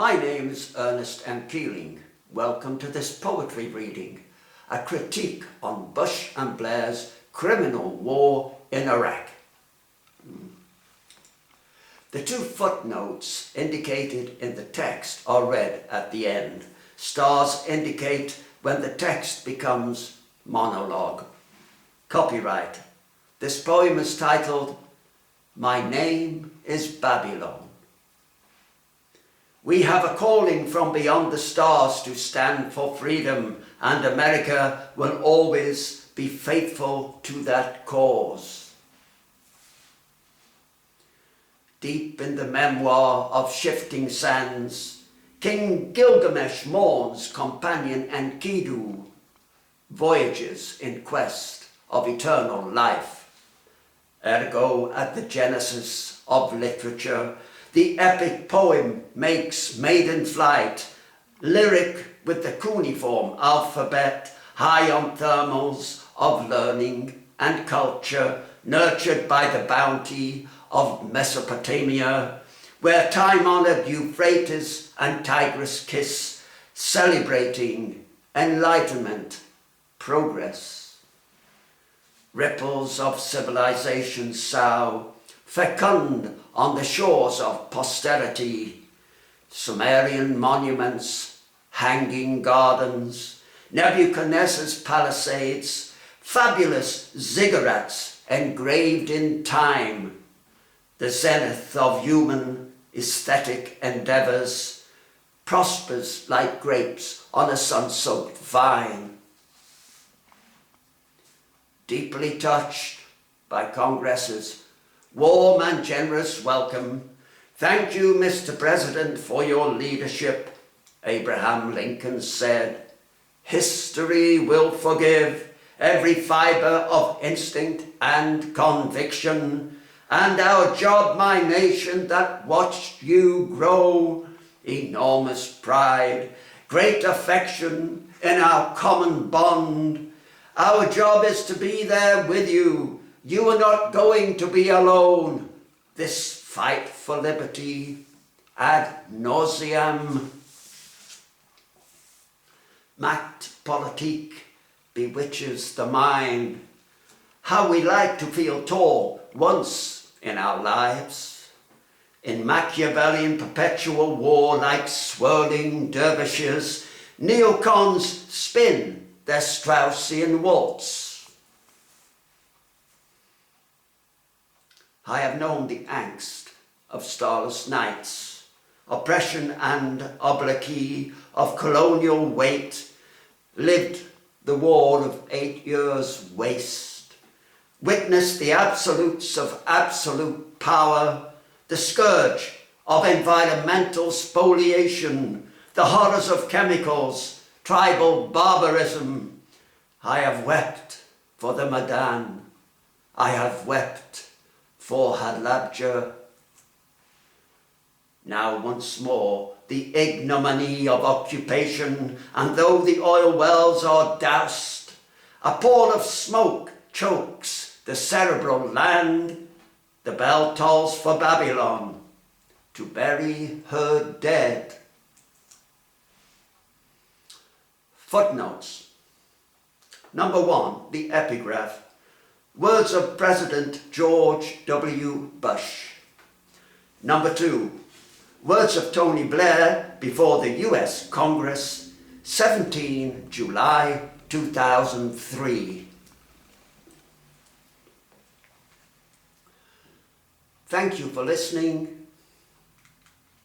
My name is Ernest M. Keeling. Welcome to this poetry reading, a critique on Bush and Blair's criminal war in Iraq. The two footnotes indicated in the text are read at the end. Stars indicate when the text becomes monologue. Copyright. This poem is titled, My Name is Babylon. We have a calling from beyond the stars to stand for freedom, and America will always be faithful to that cause. Deep in the memoir of shifting sands, King Gilgamesh mourns companion Enkidu, voyages in quest of eternal life. Ergo, at the genesis of literature, the epic poem makes maiden flight, lyric with the cuneiform alphabet, high on thermals of learning and culture, nurtured by the bounty of Mesopotamia, where time-honored Euphrates and Tigris kiss, celebrating enlightenment, progress. Ripples of civilization sough, fecund on the shores of posterity, Sumerian monuments, hanging gardens, Nebuchadnezzar's palisades, fabulous ziggurats engraved in time, the zenith of human aesthetic endeavors, prospers like grapes on a sun-soaked vine. Deeply touched by Congress's warm and generous welcome, thank you, Mr. President, for your leadership, Abraham Lincoln said. History will forgive every fiber of instinct and conviction, and our job, my nation, that watched you grow, enormous pride, great affection in our common bond. Our job is to be there with you. You are not going to be alone. This fight for liberty ad nauseam. Macht Politik bewitches the mind. How we like to feel tall once in our lives. In Machiavellian perpetual war, like swirling dervishes, neocons spin their Straussian waltz. I have known the angst of starless nights, oppression and obloquy of colonial weight, lived the war of 8 years' waste, witnessed the absolutes of absolute power, the scourge of environmental spoliation, the horrors of chemicals, tribal barbarism. I have wept for the Madan. I have wept for Halabja. Now once more the ignominy of occupation, and though the oil wells are doused, a pall of smoke chokes the cerebral land, the bell tolls for Babylon to bury her dead. Footnotes. Number 1, the epigraph. Words of President George W. Bush. Number 2, words of Tony Blair before the US Congress, 17 July 2003. Thank you for listening.